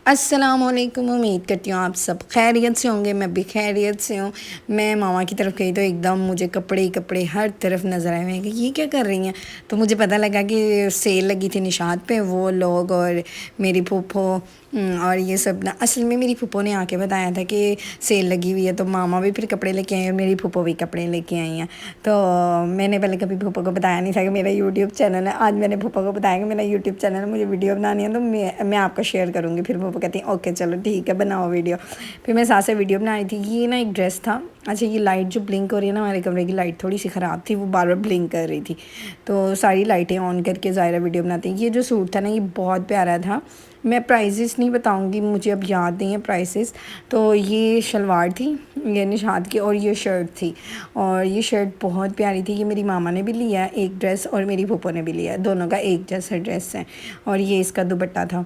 अस्सलामुअलैकुम। उम्मीद करती हूँ आप सब खैरियत से होंगे। मैं भी खैरियत से हूँ। मैं मामा की तरफ गई तो एकदम मुझे कपड़े ही कपड़े हर तरफ नज़र आए। मैं कि ये क्या कर रही हैं। तो मुझे पता लगा कि सेल लगी थी निशात पे। वो लोग और मेरी फूफो और ये सब ना, असल में मेरी फूफो ने आके बताया था कि सेल लगी हुई है। तो मामा भी फिर कपड़े लेके आए और मेरी फूफो भी कपड़े लेके आई हैं। तो मैंने पहले कभी फूफो को बताया नहीं था कि मेरा यूट्यूब चैनल है। आज मैंने फूफो को बताया कि मेरा यूट्यूब चैनल है, मुझे वीडियो बनानी है, तो मैं आपको शेयर करूँगी। फिर फूफो कहती हैं ओके चलो ठीक है बनाओ वीडियो। फिर मैं साथ से वीडियो बना रही थी। ये ना एक ड्रेस था। अच्छा, ये लाइट जो ब्लिंक हो रही है ना, हमारे कमरे की लाइट थोड़ी सी ख़राब थी, वो बार बार ब्लिंक कर रही थी। तो सारी लाइटें ऑन करके ज़ाहिर वीडियो बनाती हैं। ये जो सूट था ना, ये बहुत प्यारा था। मैं प्राइसेस नहीं बताऊंगी, मुझे अब याद नहीं है प्राइसेस। तो ये शलवार थी, ये निशात की, और ये शर्ट थी। और ये शर्ट बहुत प्यारी थी। ये मेरी मामा ने भी लिया एक ड्रेस और मेरी फूफो ने भी लिया, दोनों का एक जैसा ड्रेस है। और ये इसका दुपट्टा था,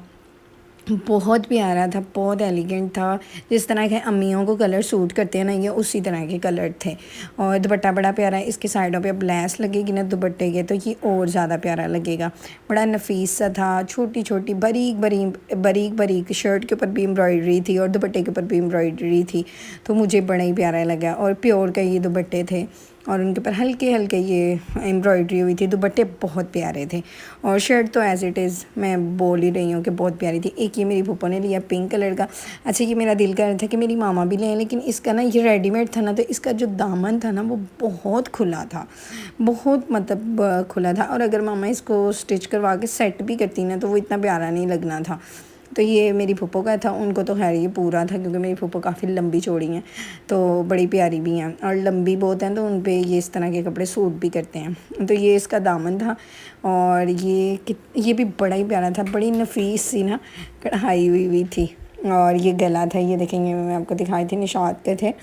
बहुत प्यारा था, बहुत एलिगेंट था। जिस तरह के अम्मियों को कलर सूट करते हैं ना, ये उसी तरह के कलर थे। और दुपट्टा बड़ा प्यारा है। इसके साइडों पे अब लेस लगेगी ना दुपट्टे के, तो ये और ज़्यादा प्यारा लगेगा। बड़ा नफीस सा था, छोटी छोटी बारीक बारीक बारीक बारीक। शर्ट के ऊपर भी एम्ब्रॉयडरी थी और दुपट्टे के ऊपर भी एम्ब्रॉयडरी थी। तो मुझे बड़ा ही प्यारा लगा। और प्योर का ये दुपट्टे थे और उनके ऊपर हल्के हल्के ये एम्ब्रॉयडरी हुई थी। दुपट्टे बहुत प्यारे थे। और शर्ट तो एज़ इट इज़ मैं बोल ही रही हूँ कि बहुत प्यारी थी। एक ये मेरी फूफो ने लिया पिंक कलर का। अच्छा, ये मेरा दिल कर रहा था कि मेरी मामा भी लें, लेकिन इसका ना ये रेडीमेड था ना, तो इसका जो दामन था ना वो बहुत खुला था, बहुत मतलब खुला था। और अगर मामा इसको स्टिच करवा के सेट भी करती ना तो वो इतना प्यारा नहीं लगना था। तो ये मेरी फूफो का था, उनको तो खैर ये पूरा था क्योंकि मेरी फूफो काफ़ी लंबी चौड़ी हैं, तो बड़ी प्यारी भी हैं और लंबी बहुत हैं, तो उन पे ये इस तरह के कपड़े सूट भी करते हैं। तो ये इसका दामन था। और ये भी बड़ा ही प्यारा था, बड़ी नफीस सी ना कढ़ाई हुई थी। और ये गला था, ये देखेंगे मैं आपको दिखाई थी, निशात के थे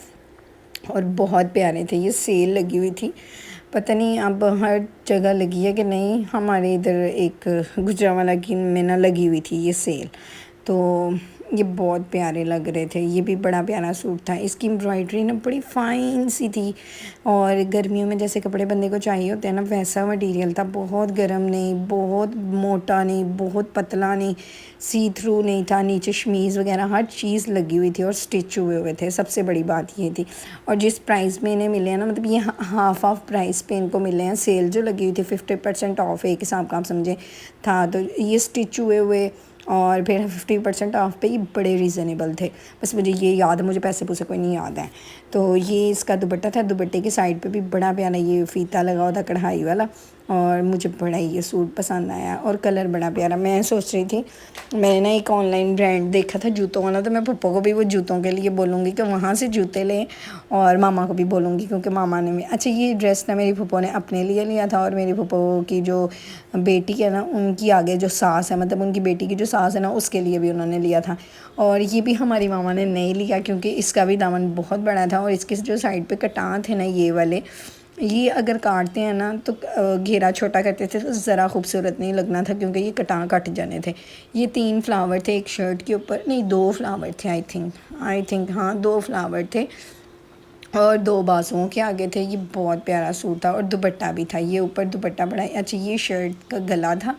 और बहुत प्यारे थे। ये सेल लगी हुई थी, पता नहीं अब हर जगह लगी है कि नहीं। हमारे इधर एक गुजरांवाला की में ना लगी हुई थी ये सेल। तो ये बहुत प्यारे लग रहे थे। ये भी बड़ा प्यारा सूट था। इसकी एम्ब्रॉयडरी ना बड़ी फ़ाइन सी थी। और गर्मियों में जैसे कपड़े बंदे को चाहिए होते हैं ना, वैसा मटेरियल था। बहुत गर्म नहीं, बहुत मोटा नहीं, बहुत पतला नहीं, सी थ्रू नहीं था। नीचे शमीज़ वगैरह हर चीज़ लगी हुई थी और स्टिच हुए हुए थे। सबसे बड़ी बात ये थी। और जिस प्राइस में इन्हें मिले हैं ना, मतलब ये हाफ ऑफ प्राइस पे इनको मिले हैं। सेल जो लगी हुई थी 50% ऑफ एक हिसाब का आप समझे था। तो ये स्टिच हुए हुए और फिर 50% ऑफ पे ये बड़े रीज़नेबल थे। बस मुझे ये याद है, मुझे पैसे पूसे कोई नहीं याद है। तो ये इसका दुपट्टा था। दुपट्टे के साइड पे भी बड़ा प्यारा ये फ़ीता लगा हुआ था कढ़ाई वाला। और मुझे बड़ा ही ये सूट पसंद आया और कलर बड़ा प्यारा। मैं सोच रही थी, मैंने ना एक ऑनलाइन ब्रांड देखा था जूतों वाला, तो मैं पप्पा को भी वो जूतों के लिए बोलूँगी कि वहाँ से जूते लें। और मामा को भी बोलूँगी क्योंकि मामा ने अच्छा, ये ड्रेस ना मेरी फूफो ने अपने लिए लिया था। और मेरी फूफो की जो बेटी है ना, उनकी आगे जो सास है, मतलब उनकी बेटी की जो सास है ना, उसके लिए भी उन्होंने लिया था। और ये भी हमारी मामा ने नहीं लिया क्योंकि इसका भी दामन बहुत बड़ा था। और इसके जो साइड पे कटान थे ना ये वाले, ये अगर काटते हैं ना तो घेरा छोटा करते थे तो ज़रा खूबसूरत नहीं लगना था क्योंकि ये कटान कट जाने थे। ये 3 फ्लावर थे एक शर्ट के ऊपर, नहीं 2 फ्लावर थे आई थिंक हाँ 2 फ्लावर थे और 2 बाजुओं के आगे थे। ये बहुत प्यारा सूट था और दुपट्टा भी था। ये ऊपर दुपट्टा बड़ा अच्छा, ये शर्ट का गला था,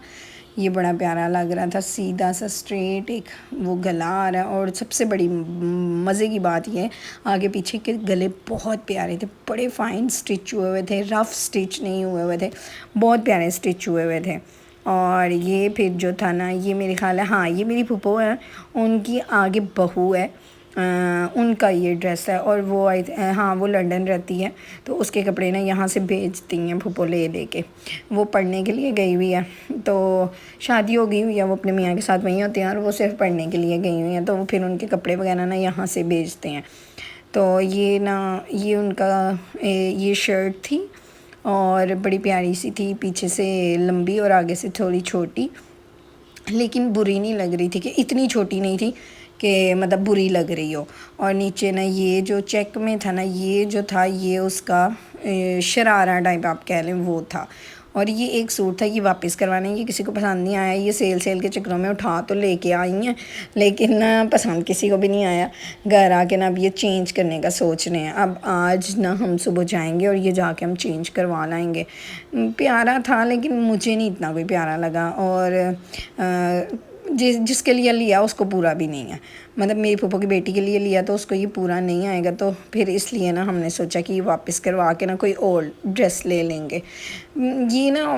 ये बड़ा प्यारा लग रहा था, सीधा सा स्ट्रेट एक वो गला आ रहा है। और सबसे बड़ी मज़े की बात ये है, आगे पीछे के गले बहुत प्यारे थे, बड़े फ़ाइन स्टिच हुए हुए थे, रफ़ स्टिच नहीं हुए हुए थे, बहुत प्यारे स्टिच हुए हुए थे। और ये फिर जो था ना, ये मेरे ख्याल है हाँ ये मेरी फूफो है, उनकी आगे बहू है, उनका ये ड्रेस है। और वो हाँ वो लंदन रहती है, तो उसके कपड़े ना यहाँ से भेजती हैं फूफो ले के। वो पढ़ने के लिए गई हुई है, तो शादी हो गई हुई है, वो अपने मियाँ के साथ वहीं होती हैं और वो सिर्फ पढ़ने के लिए गई हुई हैं। तो वो फिर उनके कपड़े वगैरह ना यहाँ से भेजते हैं। तो ये ना ये उनका ये शर्ट थी और बड़ी प्यारी सी थी, पीछे से लंबी और आगे से थोड़ी छोटी, लेकिन बुरी नहीं लग रही थी कि इतनी छोटी नहीं थी कि मतलब बुरी लग रही हो। और नीचे ना ये जो चेक में था ना, ये जो था ये उसका शरारा टाइप आप कह लें वो था। और ये एक सूट था, ये वापस करवाने, ये किसी को पसंद नहीं आया। ये सेल के चक्करों में उठा तो लेके आई हैं, लेकिन ना पसंद किसी को भी नहीं आया। घर आके ना अब ये चेंज करने का सोच रहे हैं। अब आज ना हम सुबह जाएंगे और ये जाके हम चेंज करवा लाएंगे। प्यारा था लेकिन मुझे नहीं इतना कोई प्यारा लगा। और जिसके लिए लिया उसको पूरा भी नहीं है। मतलब मेरी फूफो की बेटी के लिए लिया तो उसको ये पूरा नहीं आएगा, तो फिर इसलिए ना हमने सोचा कि वापस करवा के ना कोई और ड्रेस ले लेंगे। ये ना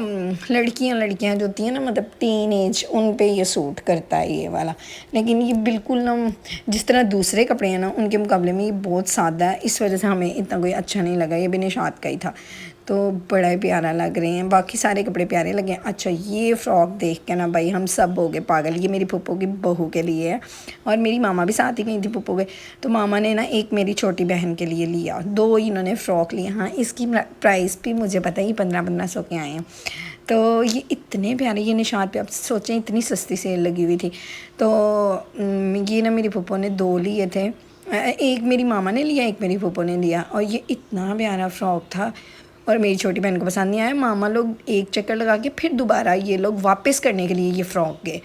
लड़कियां जो होती हैं ना, मतलब टीन एज, उन पे ये सूट करता है ये वाला। लेकिन ये बिल्कुल ना जिस तरह दूसरे कपड़े हैं ना उनके मुकाबले में ये बहुत सादा है, इस वजह से हमें इतना कोई अच्छा नहीं लगा। ये भी निशात का ही था तो बड़ा ही प्यारा लग रहे हैं, बाकी सारे कपड़े प्यारे लगे। अच्छा ये फ़्रॉक देख के ना भाई हम सब हो गए पागल। ये मेरी फूफो की बहू के लिए है और मेरी मामा भी साथ ही गई थी फूफो के। तो मामा ने ना एक मेरी छोटी बहन के लिए लिया, 2 इन्होंने फ़्रॉक लिए। हाँ इसकी प्राइस भी मुझे पता है 1500 के आए हैं। तो ये इतने प्यारे, ये निशात पे आप सोचें इतनी सस्ती सेल लगी हुई थी। तो ये ना मेरी फूफो ने 2 लिए थे, एक मेरी मामा ने लिया, एक मेरी फूफो ने लिया। और ये इतना प्यारा फ़्रॉक था और मेरी छोटी बहन को पसंद नहीं आया। मामा लोग एक चक्कर लगा के फिर दोबारा ये लोग वापस करने के लिए ये फ़्रॉक गए।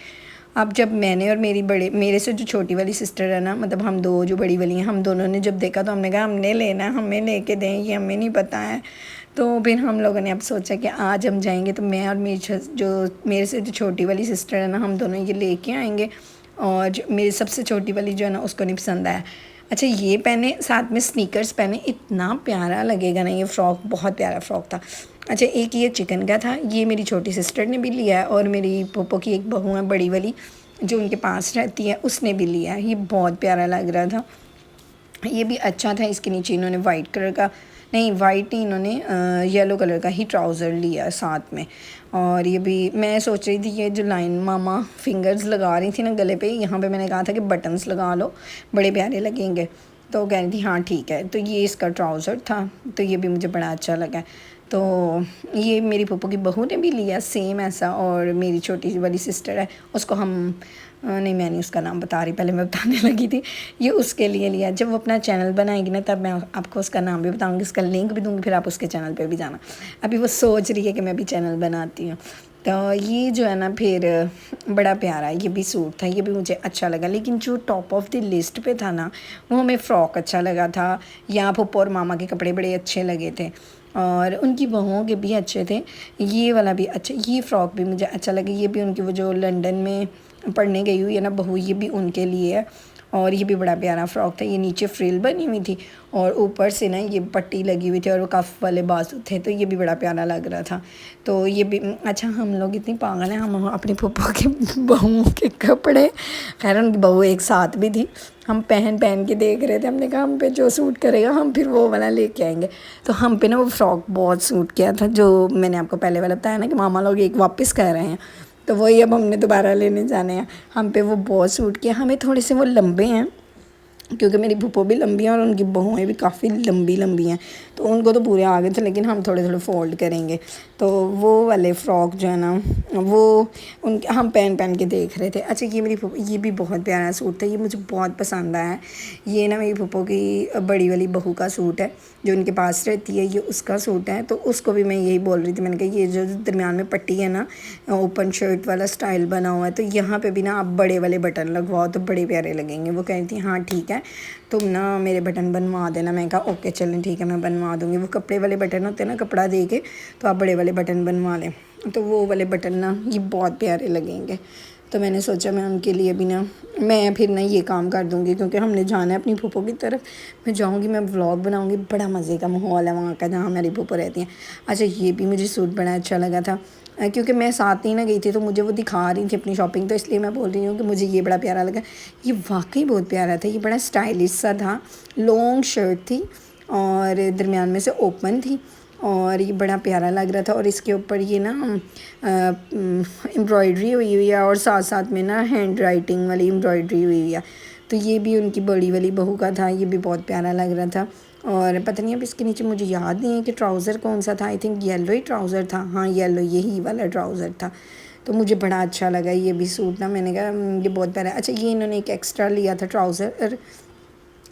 अब जब मैंने और मेरे से जो छोटी वाली सिस्टर है ना, मतलब हम 2 जो बड़ी वाली हैं, हम दोनों ने जब देखा तो हमने कहा हमने लेना है, हमें लेके दें, ये हमें नहीं पता है। तो फिर हम लोगों ने अब सोचा कि आज हम जाएंगे तो मैं और मेरे से जो छोटी वाली सिस्टर है ना, हम दोनों ये लेके आएंगे। और जो मेरी सबसे छोटी वाली जो है ना उसको नहीं पसंद आया। अच्छा ये पहने, साथ में स्नीकर्स पहने, इतना प्यारा लगेगा ना ये फ़्रॉक, बहुत प्यारा फ़्रॉक था। अच्छा एक ये चिकन का था, ये मेरी छोटी सिस्टर ने भी लिया है और मेरी पोपो की एक बहू है बड़ी वाली जो उनके पास रहती है, उसने भी लिया है। ये बहुत प्यारा लग रहा था, ये भी अच्छा था। इसके नीचे इन्होंने वाइट कलर का, नहीं वाइट नहीं, इन्होंने येलो कलर का ही ट्राउज़र लिया साथ में। और ये भी मैं सोच रही थी ये जो लाइन मामा फिंगर्स लगा रही थी ना गले पे, यहाँ पे मैंने कहा था कि बटन्स लगा लो बड़े प्यारे लगेंगे, तो कह रही थी हाँ ठीक है। तो ये इसका ट्राउज़र था, तो ये भी मुझे बड़ा अच्छा लगा। तो ये मेरी फूफो की बहू ने भी लिया सेम ऐसा, और मेरी छोटी वाली सिस्टर है उसको हम नहीं मैं नहीं उसका नाम बता रही, पहले मैं बताने लगी थी। ये उसके लिए लिया, जब वो अपना चैनल बनाएगी ना तब मैं आपको उसका नाम भी बताऊंगी, उसका लिंक भी दूंगी, फिर आप उसके चैनल पे भी जाना। अभी वो सोच रही है कि मैं भी चैनल बनाती हूँ। तो ये जो है ना फिर बड़ा प्यारा ये भी सूट था, ये भी मुझे अच्छा लगा। लेकिन जो टॉप ऑफ द लिस्ट पे था ना वो हमें फ़्रॉक अच्छा लगा था, या फूफो और मामा के कपड़े बड़े अच्छे लगे थे और उनकी बहुओं के भी अच्छे थे। ये वाला भी अच्छा, ये फ़्रॉक भी मुझे अच्छा लगा। ये भी उनकी वो जो लंदन में पढ़ने गई हुई है ना बहू, ये भी उनके लिए है और ये भी बड़ा प्यारा फ़्रॉक था। ये नीचे फ्रिल बनी हुई थी और ऊपर से ना ये पट्टी लगी हुई थी और वो कफ वाले बाजू थे, तो ये भी बड़ा प्यारा लग रहा था। तो ये भी अच्छा, हम लोग इतनी पागल हैं, हम अपनी फूफो के बहुओं के कपड़े, खैर उनकी बहू एक साथ भी थी, हम पहन पहन के देख रहे थे। हमने कहा हम पे जो सूट करेगा हम फिर वो वाला लेके आएंगे। तो हम पे ना वो फ़्रॉक बहुत सूट किया था, जो मैंने आपको पहले वाला बताया ना कि मामा लोग एक वापस कर रहे हैं, तो वही अब हमने दोबारा लेने जाने हैं। हम पे वो बहुत सूट किया, हमें थोड़े से वो लंबे हैं क्योंकि मेरी फूफो भी लंबी हैं और उनकी बहुएं भी काफ़ी लंबी लंबी हैं, तो उनको तो पूरे आ गए थे, लेकिन हम थोड़े थोड़े फ़ोल्ड करेंगे। तो वो वाले फ़्रॉक जो है ना वो उनके हम पहन पहन के देख रहे थे। अच्छा ये मेरी फूफो, ये भी बहुत प्यारा सूट था, ये मुझे बहुत पसंद आया। ये ना मेरी फूफो की बड़ी वाली बहू का सूट है जो उनके पास रहती है, ये उसका सूट है। तो उसको भी मैं यही बोल रही थी, मैंने कहा ये जो दरमियान में पट्टी है ना, ओपन शर्ट वाला स्टाइल बना हुआ है, तो यहाँ पे भी ना आप बड़े वाले बटन लगवाओ तो बड़े प्यारे लगेंगे। वो कह रही थी हाँ ठीक है तुम ना मेरे बटन बनवा देना। मैं कहा ओके चलें ठीक है मैं बनवा दूँगी। वो कपड़े वाले बटन होते हैं ना, कपड़ा दे के तो आप बड़े वाले बटन बनवा लें, तो वो वाले बटन ना ये बहुत प्यारे लगेंगे। तो मैंने सोचा मैं उनके लिए भी ना मैं फिर ना ये काम कर दूँगी, क्योंकि हमने जाना है अपनी फूफो की तरफ। मैं जाऊँगी, मैं व्लॉग बनाऊँगी, बड़ा मज़े का माहौल है वहाँ का जहाँ मेरी फूफो रहती हैं। अच्छा ये भी मुझे सूट बड़ा अच्छा लगा था, क्योंकि मैं साथ ही ना गई थी तो मुझे वो दिखा रही थी अपनी शॉपिंग, तो इसलिए मैं बोल रही हूँ कि मुझे ये बड़ा प्यारा लगा। ये वाकई बहुत प्यारा था, ये बड़ा स्टाइलिश सा था, लॉन्ग शर्ट थी और दरमियान में से ओपन थी और ये बड़ा प्यारा लग रहा था। और इसके ऊपर ये ना एम्ब्रॉयडरी हुई हुई है और साथ साथ में ना हैंड राइटिंग वाली एम्ब्रॉयडरी हुई हुई है। तो ये भी उनकी बड़ी वाली बहू का था, ये भी बहुत प्यारा लग रहा था। और पता नहीं अब इसके नीचे मुझे याद नहीं है कि ट्राउज़र कौन सा था, I think yellow he trouser था, हाँ येलो यही वाला ट्राउज़र था। तो मुझे बड़ा अच्छा लगा ये भी सूट ना, मैंने कहा ये बहुत प्यारा। अच्छा ये इन्होंने एक एक्स्ट्रा लिया था ट्राउज़र,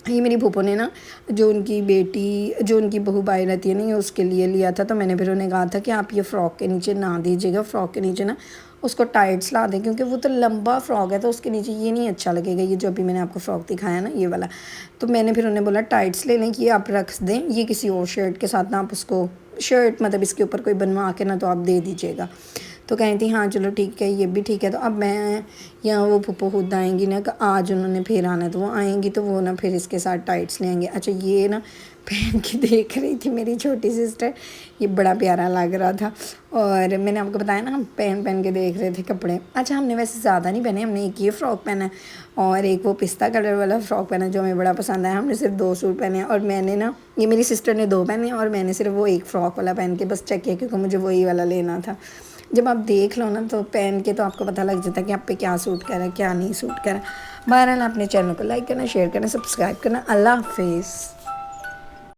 ये मेरी फूफो ने ना जो उनकी बेटी जो उनकी बहू बाई रहती है ना, ये उसके लिए लिया था। तो मैंने फिर उन्हें कहा था कि आप ये फ़्रॉक के नीचे ना दीजिएगा, फ़्रॉक के नीचे ना उसको टाइट्स ला दें, क्योंकि वो तो लंबा फ़्रॉक है तो उसके नीचे ये नहीं अच्छा लगेगा, ये जो अभी मैंने आपको फ़्रॉक दिखाया ना ये वाला। तो मैंने फिर उन्हें बोला टाइट्स ले लें कि आप रख दें, ये किसी और शर्ट के साथ ना आप उसको शर्ट मतलब इसके ऊपर कोई बनवा के ना तो आप दे दीजिएगा। तो कही थी हाँ चलो ठीक है, ये भी ठीक है। तो अब मैं यहाँ वो फूफो खुद आएंगी ना, कि आज उन्होंने फिर आना है, तो वो आएंगी तो वो ना फिर इसके साथ टाइट्स लेंगे। अच्छा ये ना पहन के देख रही थी मेरी छोटी सिस्टर, ये बड़ा प्यारा लग रहा था। और मैंने आपको बताया ना हम पहन के देख रहे थे कपड़े। अच्छा हमने वैसे ज़्यादा नहीं पहने, हमने एक ये फ़्रॉक पहना है और एक वो पिस्ता कलर वाला फ़्रॉक पहना जो हमें बड़ा पसंद आया। हमने सिर्फ 2 सूट पहने और मैंने ना, ये मेरी सिस्टर ने 2 पहने और मैंने सिर्फ वो एक फ़्रॉक वाला पहन के बस चेक किया, क्योंकि मुझे वही वाला लेना था। जब आप देख लो ना तो पहन के तो आपको पता लग जाता है कि आप पे क्या सूट कर रहा है क्या नहीं सूट कर रहा है। बहरहाल अपने चैनल को लाइक करना, शेयर करना, सब्सक्राइब करना। अल्लाह हाफिज़।